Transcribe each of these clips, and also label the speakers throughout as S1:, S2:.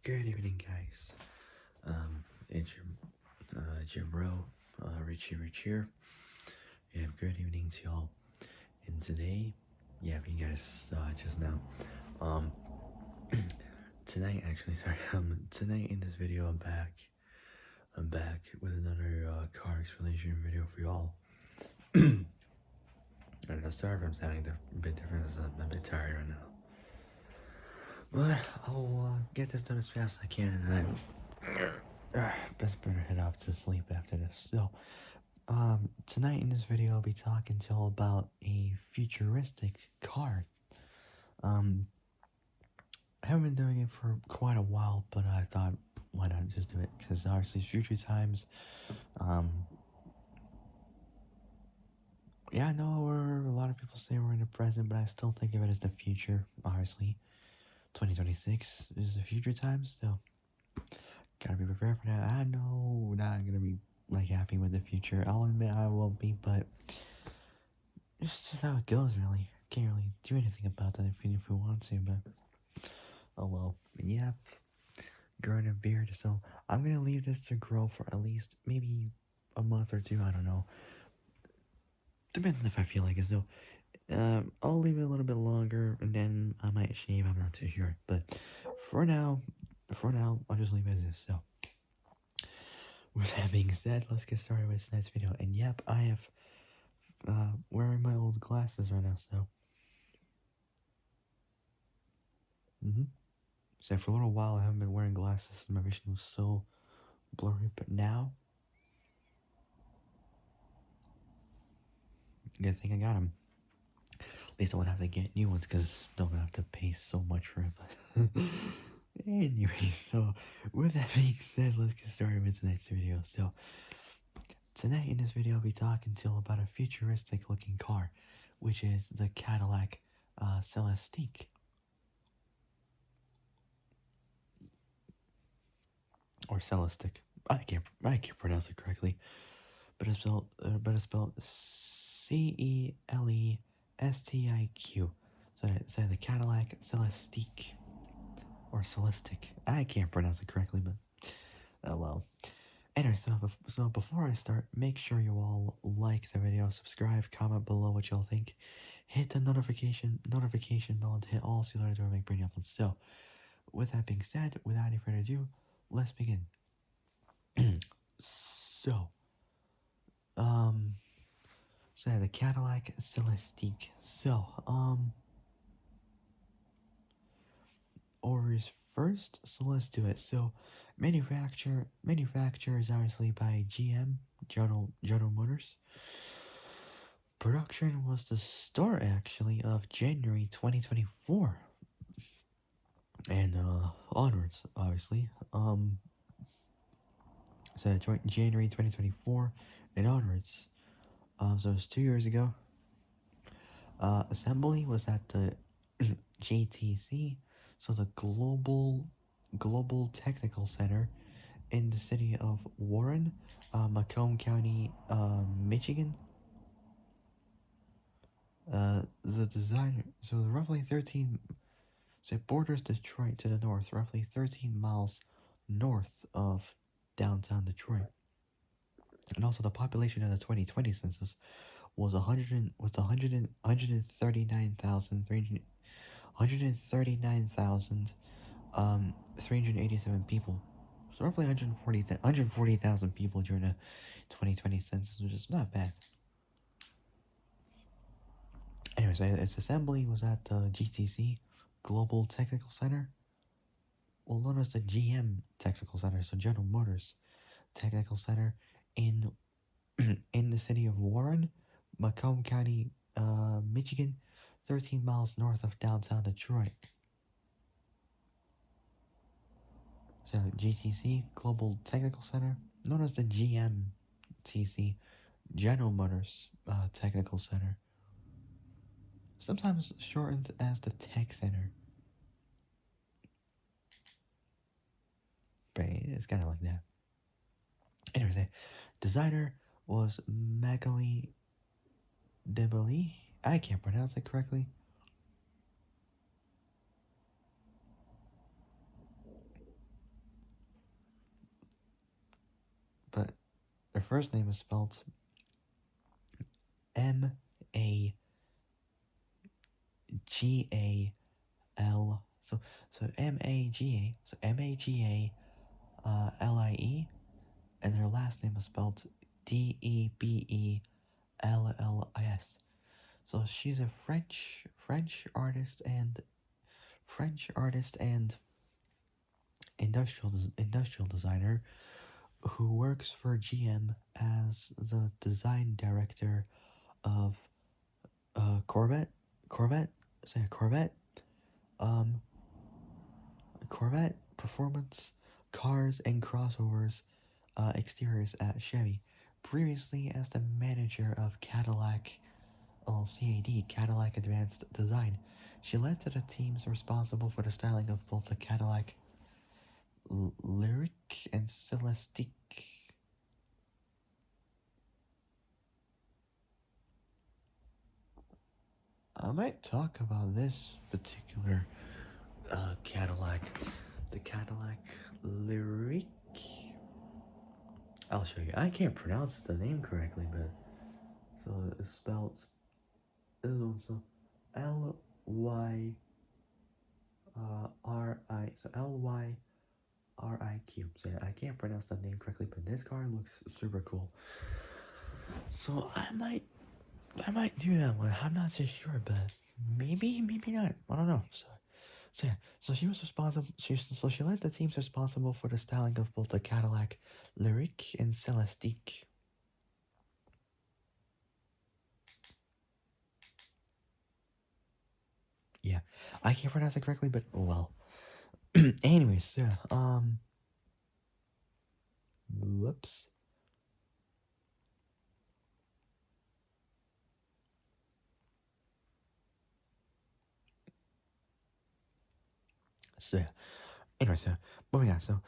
S1: Good evening, guys. It's your bro, Richie Rich here. Yeah, good evening to y'all. And today, yeah, you guys saw it just now. Um, tonight, actually, sorry. Tonight in this video, I'm back. I'm back with another car explanation video for y'all. And I'm sorry if I'm sounding a bit different. I'm a bit tired right now. But I'll get this done as fast as I can, and then best better head off to sleep after this. So, tonight in this video, I'll be talking to y'all about a futuristic car. I haven't been doing it for quite a while, but I thought, why not just do it? Because obviously, future times, um, yeah, I know a lot of people say we're in the present, but I still think of it as the future, obviously. 2026 is the future times, so gotta be prepared for that. I know we're not gonna be like happy with the future. I'll admit I won't be, but it's just how it goes, really. Can't really do anything about that if we want to, but oh well. Yeah, growing a beard, so I'm gonna leave this to grow for at least maybe a month or two. I don't know. Depends if I feel like it. So, I'll leave it a little bit longer, and then I might shave. I'm not too sure, but for now, I'll just leave it as this. So, with that being said, let's get started with tonight's video. And yep, I have wearing my old glasses right now. So, so for a little while, I haven't been wearing glasses. My vision was so blurry, but now, good thing I got them. At least I won't have to get new ones because don't have to pay so much for it. But anyway, so with that being said, let's get started with tonight's video. So tonight in this video, I'll be talking to you about a futuristic looking car, which is the Cadillac Celestiq. Or Celestiq. I can't pronounce it correctly, but it's spelled Celestiq. So the Cadillac Celestiq or Celestiq. I can't pronounce it correctly, but oh well. Anyway, so before I start, make sure you all like the video, subscribe, comment below what y'all think, hit the notification bell, and hit all so you learn to make brand new uploads. So, with that being said, without any further ado, let's begin. so, um, so the Cadillac Celestiq. So, orders first, so let's do it. So, manufacture is obviously by GM, General Motors. Production was the start actually of January 2024 and onwards, obviously. So January 2024 and onwards. So it was 2 years ago. Assembly was at the JTC, so the Global Technical Center in the city of Warren, Macomb County, Michigan. The designer, so roughly 13, so it borders Detroit to the north, roughly 13 miles north of downtown Detroit. And also the population of the 2020 census was 139,387 people. So roughly 140,000 people during the 2020 census, which is not bad. Anyways, its assembly was at the GTC, Global Technical Center, well known as the GM Technical Center, so General Motors Technical Center in in the city of Warren, Macomb County, Michigan, 13 miles north of downtown Detroit. So GTC, Global Technical Center, known as the GMTC, General Motors Technical Center, sometimes shortened as the Tech Center. But it's kind of like that. Anyways, designer was Magali Debeli. I can't pronounce it correctly. first name is spelled M-A-G-A-L. So M-A-G-A. So M-A-G-A-L-I-E. And her last name is spelled D-E-B-E-L-L-I-S. So she's a French artist and industrial designer who works for GM as the design director of Corvette, Corvette, say Corvette, um, Corvette performance cars and crossovers exteriors at Chevy. Previously as the manager of Cadillac, CAD, Cadillac Advanced Design, she led to the teams responsible for the styling of both the Cadillac Lyric and Celestiq. I might talk about this particular Cadillac, the Cadillac Lyric. I'll show you. I can't pronounce the name correctly, but so it's spelled this is also L-Y-R-I. So Lyriq. So yeah, I can't pronounce the name correctly, but this car looks super cool. So I might do that one. I'm not so sure, but maybe not. I don't know. So yeah, so she was responsible. She led the teams responsible for the styling of both the Cadillac Lyric and Celestiq. Yeah, I can't pronounce it correctly, but oh well. Anyways, yeah. Whoops. So yeah. Anyways, so moving on. So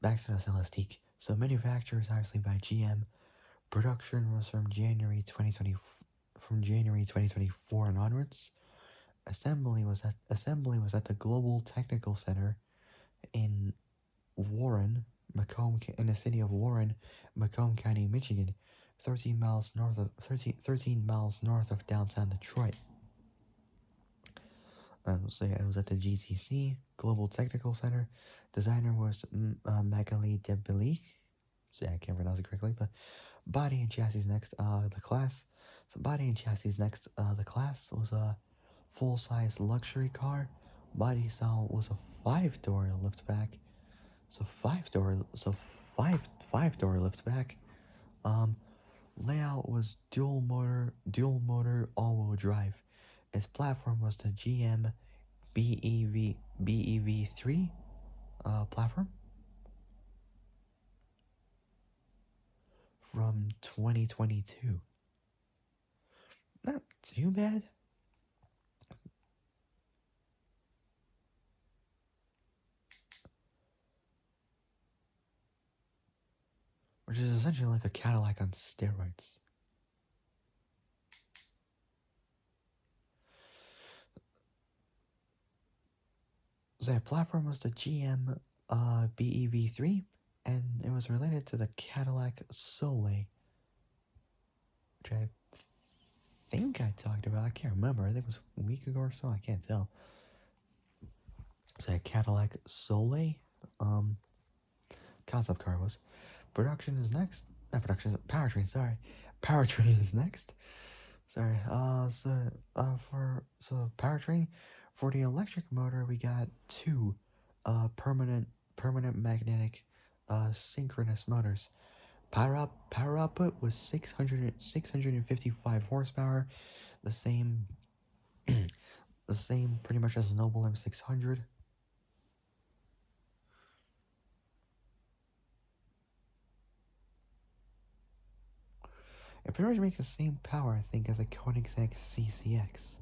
S1: back to the Celestiq. So manufacturer is obviously by GM. Production was from January 2024 and onwards. Assembly was at the Global Technical Center in Warren, in the city of Warren, Macomb County, Michigan, 13 miles north of downtown Detroit. So yeah, it was at the GTC, Global Technical Center. Designer was Magali Debelik. So yeah, I can't pronounce it correctly, but body and chassis next. The class. So body and chassis next. The class was a full-size luxury car. Body style was a five-door liftback. So five door liftback. Um, Layout was dual motor all-wheel drive. Its platform was the GM BEV3 platform from 2022. Not too bad. Which is essentially like a Cadillac on steroids. The platform was the GM BEV3, and it was related to the Cadillac Soleil, which I think I talked about. I can't remember. I think it was a week ago or so. I can't tell. So Cadillac Soleil, concept car was. Production is next. Not production. Powertrain. Sorry, powertrain is next. Sorry. For powertrain, for the electric motor, we got two, permanent magnetic, synchronous motors. Power output was 655 horsepower, the same, the same pretty much as Noble M600. It pretty much makes the same power, I think, as a Koenigsegg CCX.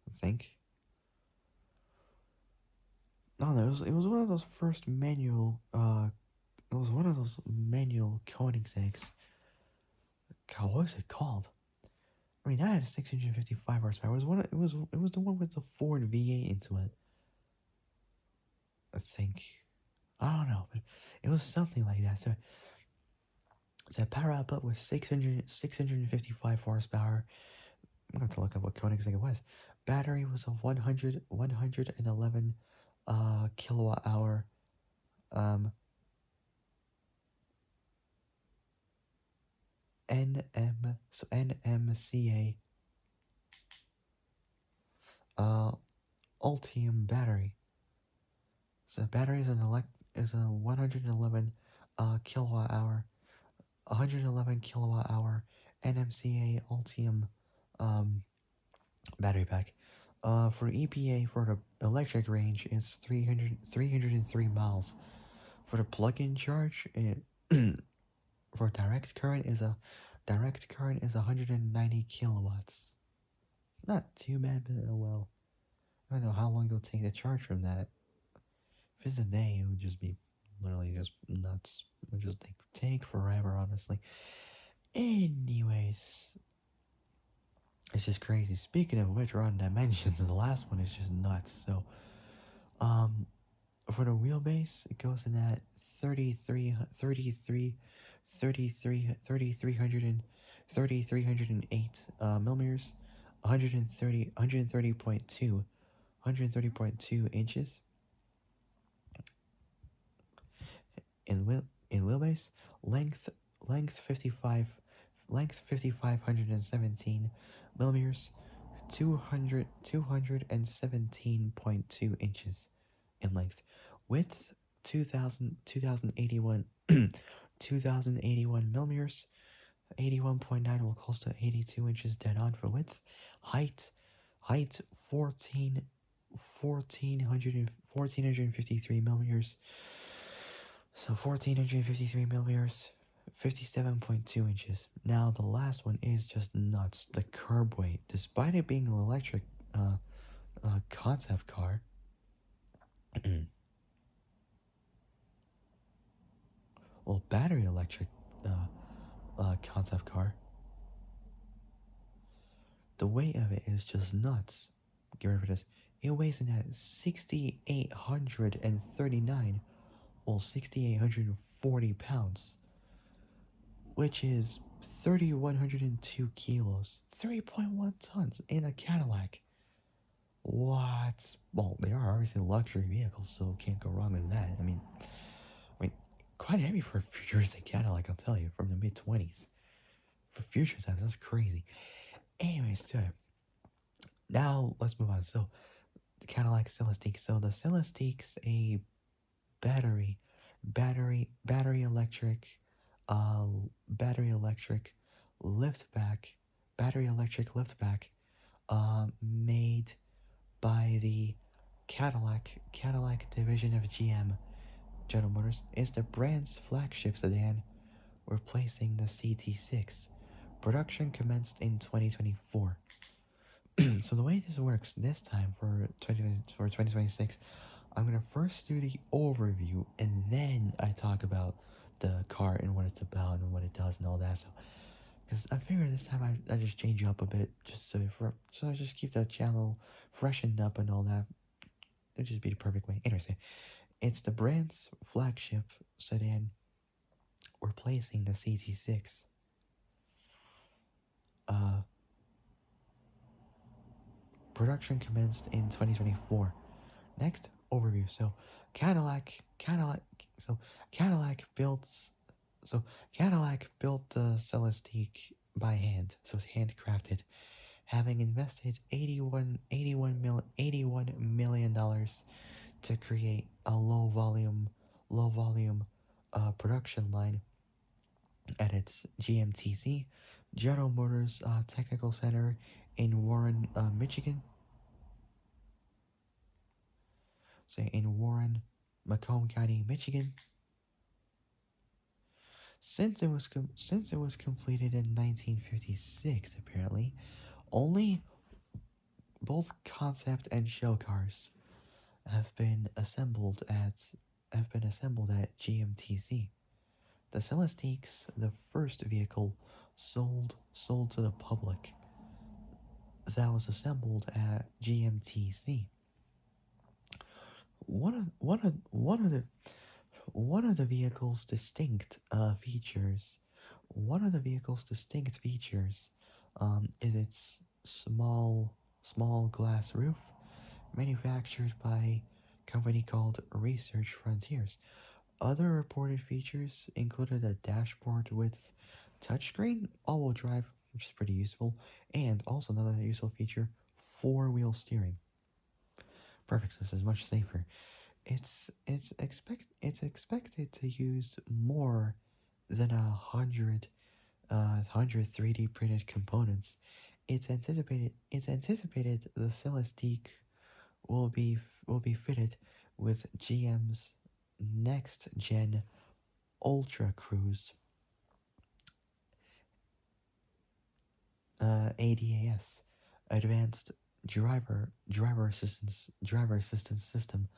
S1: I think. No, it was one of those first manual. It was one of those manual Koenigsegg's. God, what was it called? I mean, I had 655 horsepower. It was the one with the Ford V8 into it. I think. I don't know, but it was something like that. So power output was 655 horsepower. I'm going to look up what Koenigsegg was. Battery was a 111 kilowatt hour. Um, NMCA Ultium battery. So battery is a 111 kilowatt hour, 111 kilowatt hour NMCA Ultium um, battery pack. For EPA for the electric range is 303 miles. For the plug-in charge, for direct current is 190 kilowatts. Not too bad, but oh well. I don't know how long it'll take to charge from that. If it's a day, it would just be literally just nuts. It would just take forever, honestly. Anyways, it's just crazy. Speaking of which, we're on dimensions, and the last one is just nuts. So, um, for the wheelbase, it goes in at 3,308 millimeters, 130.2 inches in wheelbase, length length 55 517 millimeters, 217.2 inches in length. Width 2081 millimeters, 81.9 will close to 82 inches dead on for width. Height 1453 millimeters. So 1453 millimeters, 57.2 inches. Now the last one is just nuts. The curb weight, despite it being an electric concept car, well, battery electric concept car, the weight of it is just nuts. Get ready for this. It weighs in at 6,839 or 6,840 pounds, which is 3,102 kilos, 3.1 tons in a Cadillac. What? Well, they are obviously luxury vehicles, so can't go wrong with that. I mean, quite heavy for a futuristic Cadillac, I'll tell you, from the mid 20s. For future times, that's crazy. Anyways, so now let's move on. So the Cadillac Celestiq. So the Celestiq's a battery, battery electric, uh, battery electric liftback, battery electric liftback, made by the Cadillac division of GM General Motors. Is the brand's flagship sedan, replacing the CT6. Production commenced in 2024. So the way this works this time for 2026, I'm gonna first do the overview and then I talk about the car and what it's about and what it does and all that. So, because I figured this time I just change up a bit, just so I just keep the channel freshened up and all that. It'd just be the perfect way. Anyway, it's the brand's flagship sedan, replacing the CT6. Uh, Production commenced in 2024. Next, overview. Cadillac, so Cadillac built, Cadillac built the Celestiq by hand, so it's handcrafted, having invested $81 million to create a low volume production line at its GMTC, General Motors Technical Center in Warren, Michigan. Say in Warren, Macomb County, Michigan. Since it was completed in 1956, apparently, only both concept and show cars have been assembled at GMTC. The Celestiq's the first vehicle sold to the public. that was assembled at GMTC. One of the vehicle's distinct features, one of the vehicle's distinct features, is its small glass roof, manufactured by a company called Research Frontiers. Other reported features included a dashboard with touchscreen, all-wheel drive, which is pretty useful, and also another useful feature, four-wheel steering. Perfect, so this is much safer. It's expected to use more than 100 3D printed components. It's anticipated the Celestiq will be fitted with GM's next gen Ultra Cruise ADAS, advanced driver assistance system,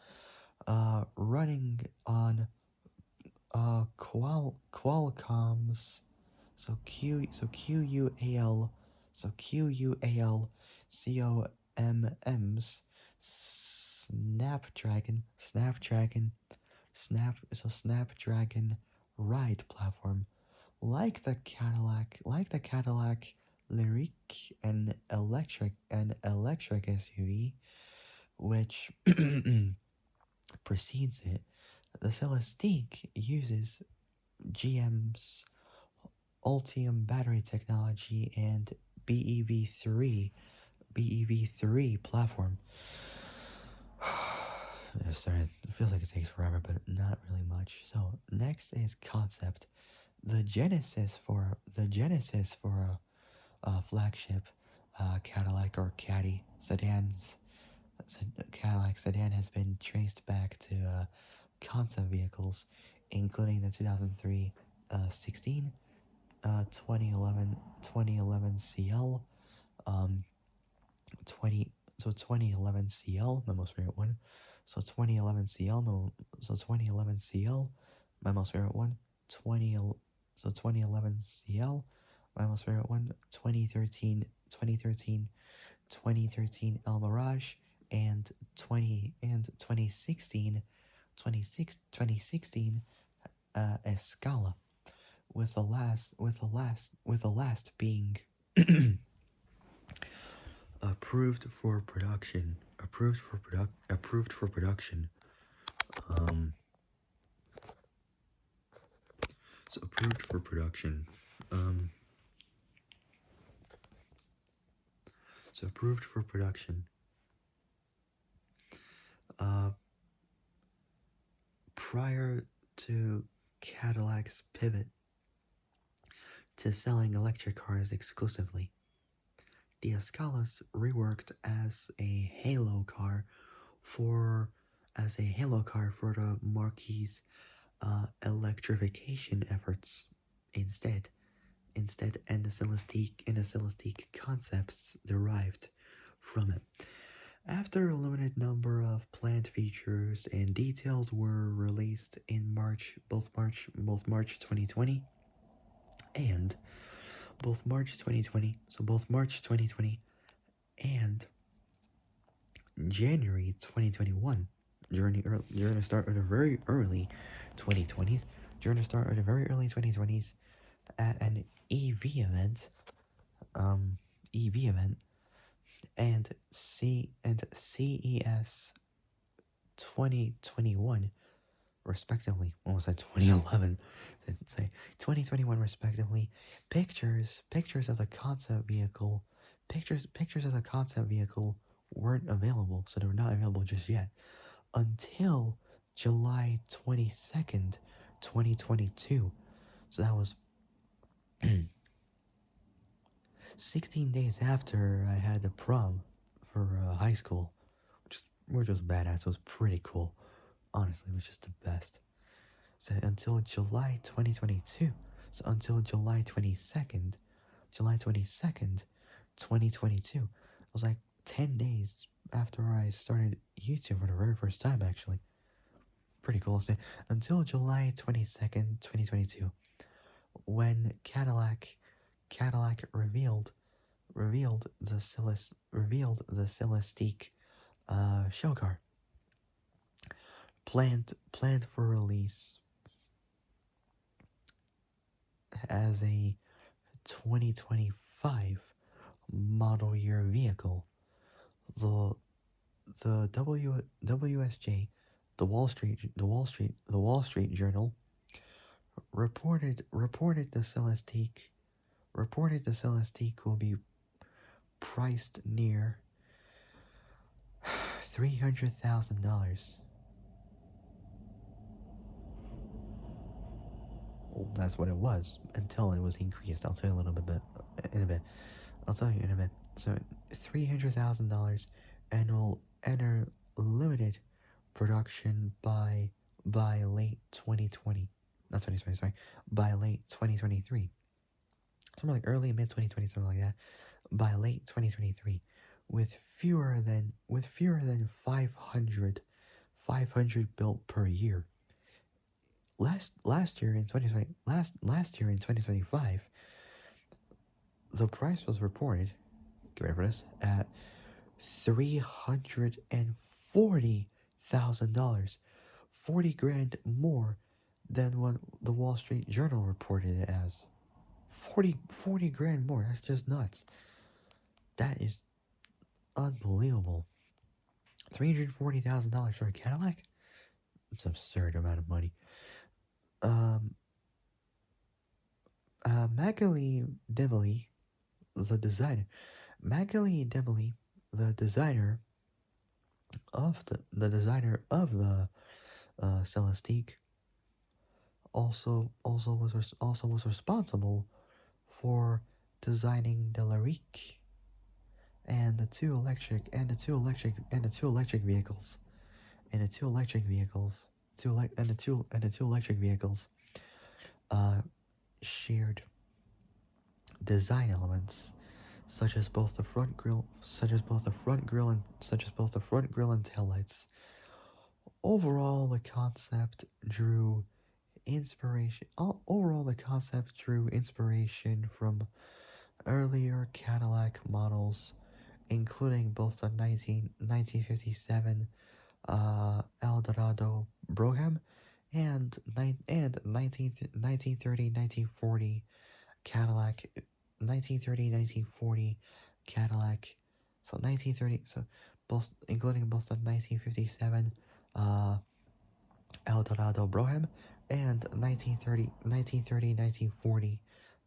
S1: running on Qualcomm's QUAL COMM's Snapdragon Ride platform, like the Cadillac Lyric, an electric SUV, which precedes it. The Celestiq uses GM's Ultium battery technology and BEV3 platform. Sorry, it feels like it takes forever, but not really much. So next is concept. The genesis for a flagship Cadillac or Caddy Cadillac sedan has been traced back to concept vehicles, including the 2003 16, 2011 CL, um, 2011 CL, my most favorite one. So 2011 CL, so 2011 CL, my most favorite one. 20 so 2011 CL, my most favorite one. 2013 El Mirage, and 2016 Escala, with the last being approved for production. Approved for production. Um, so approved for production. Um, so approved for production. Uh, prior to Cadillac's pivot to selling electric cars exclusively, the Escala's reworked for a halo car for the Marquis electrification efforts instead. And the Celestiq concepts derived from it. After a limited number of planned features and details were released in both March 2020 and both March 2020 and January 2021, during the start of the very early 2020s, at an EV event, and CES 2021 respectively. Almost said 2011. Didn't say 2021 respectively. Pictures of the concept vehicle. Pictures of the concept vehicle weren't available, so they were not available just yet until July 22nd, 2022. So that was 16 days after I had the prom for high school, which was badass. It was pretty cool. Honestly, it was just the best. So until July 2022. So until July 22nd, 2022. It was like 10 days after I started YouTube for the very first time, actually. Pretty cool. So until July 22nd, 2022, when Cadillac revealed revealed the Celestiq show car planned for release as a 2025 model year vehicle. The WSJ, the Wall Street Journal reported the Celestiq will be priced near $300,000. Well, that's what it was until it was increased. I'll tell you a little bit in a bit. I'll tell you in a bit. So $300,000 and will enter limited production by late 2020. Not 2020, sorry. By late 2023. Something like early mid 2020, something like that. By late 2023, with fewer than 500 built per year. Last year in 2020 last year in 2025, the price was reported, get ready for this, at $340,000, 40 grand more than what the Wall Street Journal reported it as. 40 grand more. That's just nuts. That is unbelievable. $340,000 for a Cadillac? It's an absurd amount of money. Um, Magali Devely, the designer, Magali Devely, the designer the Celestiq, also was responsible for designing the Lyrique and the two electric vehicles and the two electric vehicles and the two electric vehicles uh shared design elements such as both the front grille and taillights. Overall, the concept drew drew inspiration from earlier Cadillac models, including both the 1957 Eldorado Brougham and 1930-1940 Cadillac 1930-1940 Cadillac. So 1930, so both including both the 1957 uh, Eldorado Brougham and 1930-1940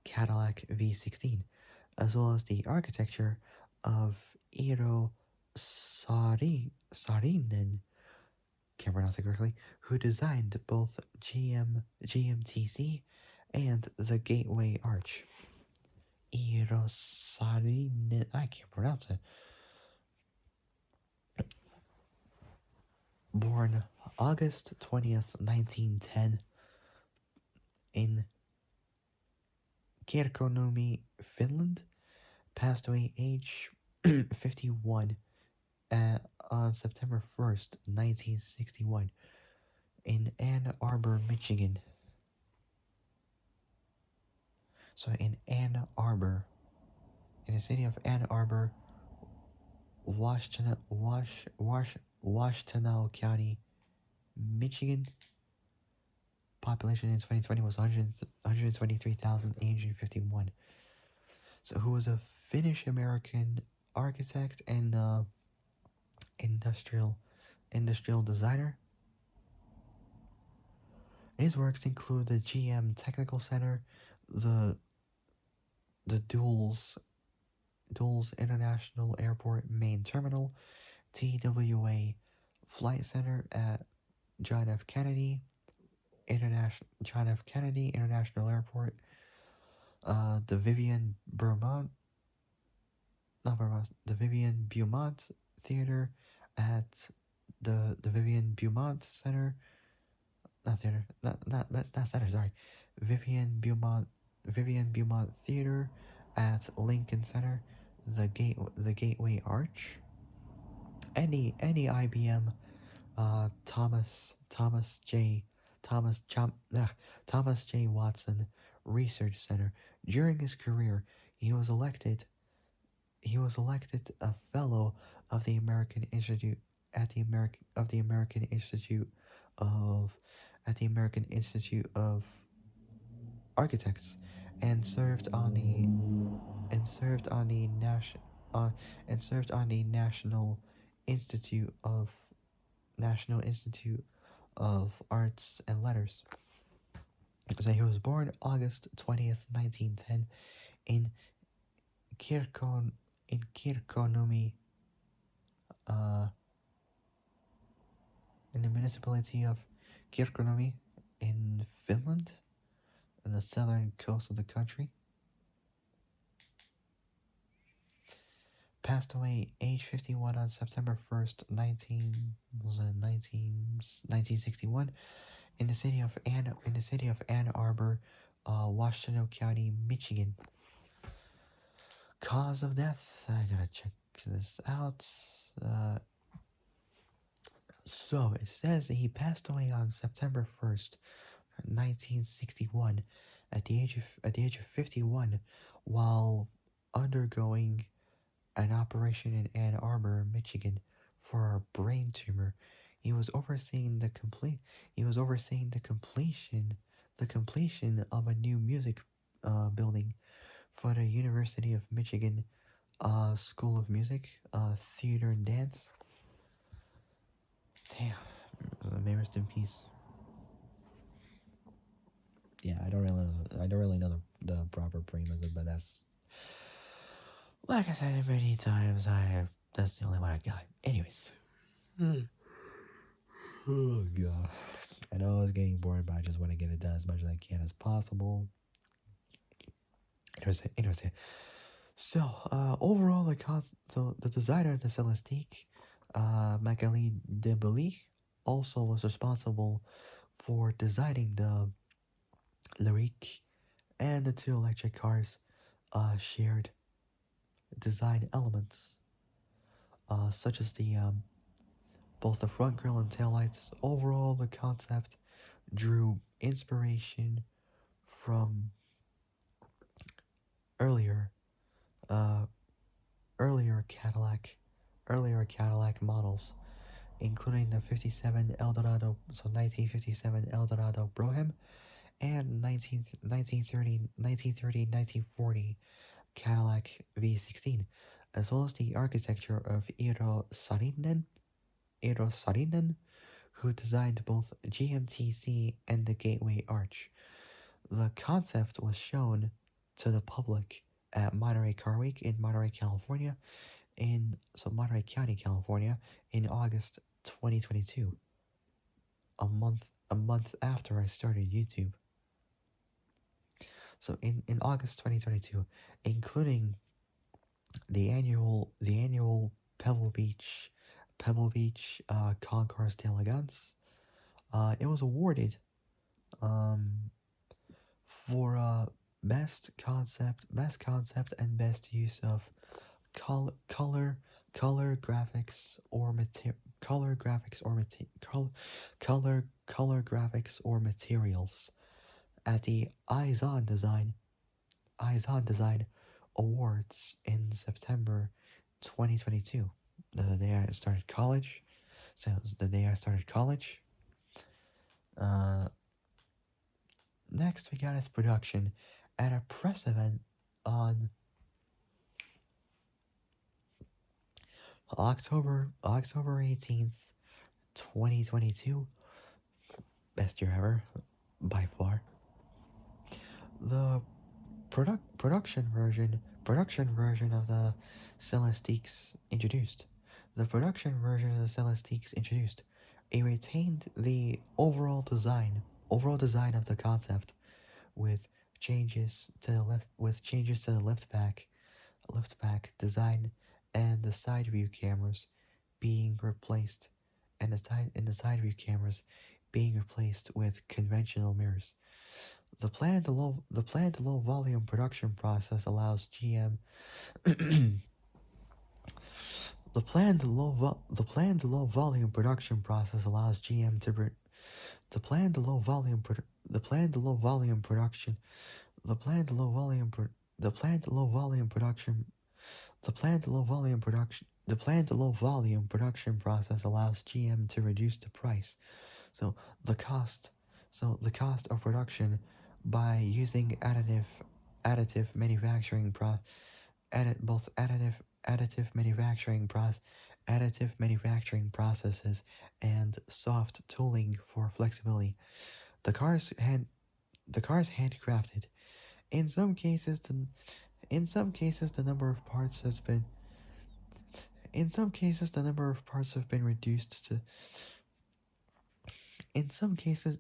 S1: Cadillac V16, as well as the architecture of Eero Saarinen, can't pronounce it correctly, who designed both GMTC and the Gateway Arch. Eero Saarinen, I can't pronounce it. Born August 20th, 1910 in Kirkkonummi, Finland, passed away age 51 on September 1st, 1961 in Ann Arbor, Michigan. So in Ann Arbor, in the city of Ann Arbor, Washtenaw County, Michigan. Population in 2020 was 123,851. So who was a Finnish American architect and industrial designer. His works include the GM Technical Center, the Dulles International Airport Main Terminal, TWA Flight Center at John F. Kennedy International Airport, the Vivian Beaumont Theater at the Vivian Beaumont Center, not theater, not center, sorry, Vivian Beaumont Theater at Lincoln Center, the Gateway Arch, any IBM, Thomas J. Watson Research Center. During his career, he was elected he was elected a fellow of the American Institute of the American Institute of Architects, and served on the and served on the nation uh, and served on the Institute of National Institute of Arts and Letters. So he was born August 20th, 1910, in Kirkon Kirkkonummi, uh, in the municipality of Kirkkonummi in Finland, on the southern coast of the country. Passed away age 51 on September 1st, 1961, in the city of Ann Arbor, Washtenaw County, Michigan. Cause of death, I gotta check this out. Uh, so it says that he passed away on September 1st, 1961, at the age of 51, while undergoing an operation in Ann Arbor, Michigan, for a brain tumor. He was overseeing the complete. He was overseeing the completion of a new music building for the University of Michigan School of Music, Theater and Dance. Damn, may rest in peace. Yeah, I don't really know the proper brain method, but that's, like I said many times. That's the only one I got. Anyways. Oh god. I know it's getting boring, but I just want to get it done as much as I can as possible. Interesting. So, overall, the designer of the Celestiq, Magali de also was responsible for designing the Lyrique and the two electric cars, shared design elements, such as both the front grille and taillights. Overall, the concept drew inspiration from earlier uh, earlier Cadillac models, including the 57 Eldorado, so 1957 Eldorado Brougham, and 1940 Cadillac V16, as well as the architecture of Eero Saarinen, who designed both GMTC and the Gateway Arch. The concept was shown to the public at Monterey Car Week in Monterey, California, Monterey County, California, in August 2022, a month after I started YouTube. So in August 2022, including the annual Pebble Beach Concours d'Elegance, it was awarded um, for best concept and best use of color color graphics or mater- color graphics or mate- color graphics or materials at the Eyes On Design Awards in September 2022. The day I started college. So the day I started college. Uh, Next we got its production at a press event on October 18th, 2022. Best year ever, by far. The production version of the Celestiq's introduced. The production version of the Celestiq's introduced. It retained the overall design of the concept, with changes to the lift back design, and the side view cameras being replaced, and the side view cameras being replaced with conventional mirrors. The planned low volume production process allows GM the planned low volume production process allows GM to the planned low volume pro- the planned low volume production the planned low volume pro- the planned low volume production The planned low volume production process allows GM to reduce the price. So the cost the cost of production by using additive manufacturing pro edit both additive manufacturing process additive manufacturing processes and soft tooling for flexibility. The cars hand the cars handcrafted. In some cases the number of parts has been in some cases the number of parts have been reduced to in some cases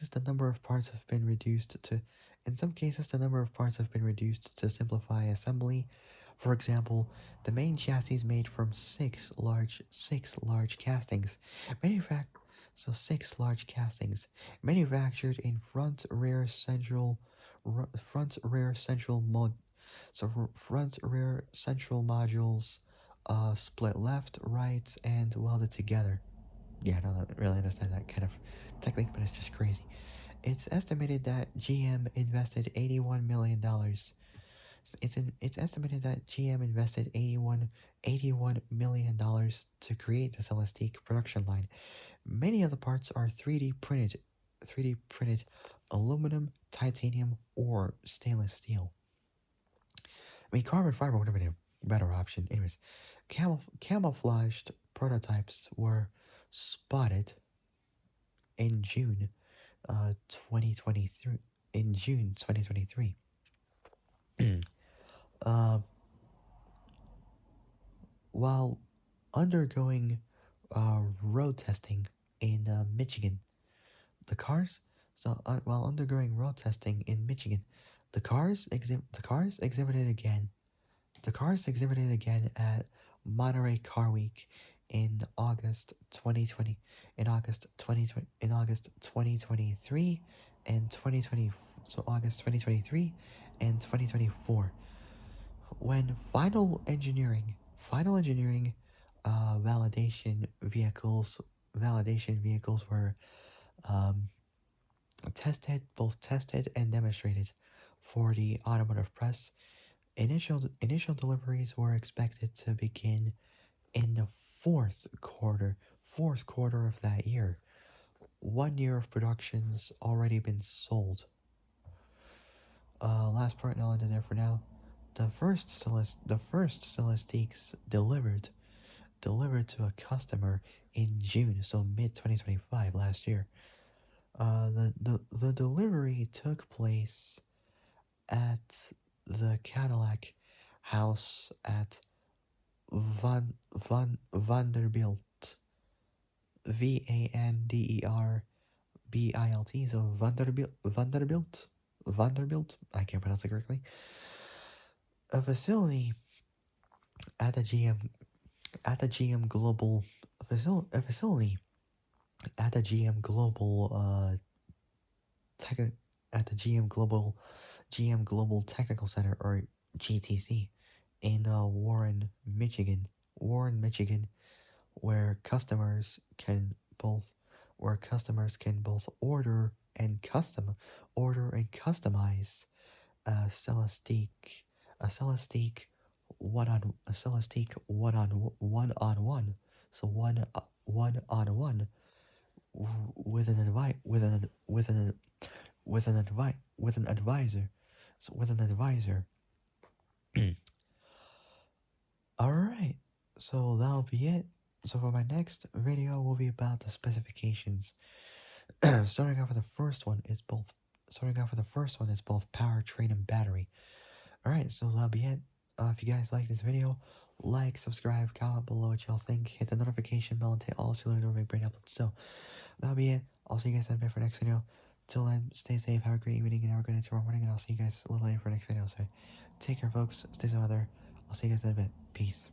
S1: the number of parts have been reduced to in some cases the number of parts have been reduced to simplify assembly. For example, the main chassis is made from six large castings manufac- six large castings manufactured in front rear central mod front rear central modules split left right and welded together. Yeah, I don't really understand that kind of technique, but it's just crazy. It's estimated that GM invested $81 million. It's estimated that GM invested $81 million to create the Celestiq production line. Many of the parts are 3D printed aluminum, titanium, or stainless steel. I mean, carbon fiber would have been a better option. Anyways, camouflaged prototypes were spotted in June 2023 in June 2023 uh, while undergoing road testing in Michigan. The cars while undergoing road testing in Michigan, the cars exhibited again at Monterey Car Week in August 2020 in August 2023 and 2020 August 2023 and 2024 when final engineering validation vehicles were um, tested and demonstrated for the automotive press. Initial deliveries were expected to begin in the fourth quarter of that year. 1 year of production's already been sold. Last part, and I'll end it there for now. The first Celestiques delivered to a customer in June, so mid 2025 last year. The delivery took place at the Cadillac house at Vanderbilt, Vanderbilt, so Vanderbilt. I can't pronounce it correctly. A facility at the GM at the GM Global a facility at the GM Global tech at the GM Global Technical Center, or GTC, in Warren, Michigan, where customers can both order and customize a Celestiq a Celestiq one on one, so one on one with an advi- with an advisor, so with an advisor. All right, so that'll be it. So for my next video will be about the specifications. Starting off with the first one is both powertrain and battery. Alright, so that'll be it. If you guys like this video, like, subscribe, comment below what y'all think, hit the notification bell, and hit all so you don't make brain uploads. So that'll be it. I'll see you guys in a bit for next video. Till then, stay safe, have a great evening, and have a good night tomorrow morning, and I'll see you guys a little later for next video. So take care, folks. Stay safe out there. I'll see you guys in a bit. Peace.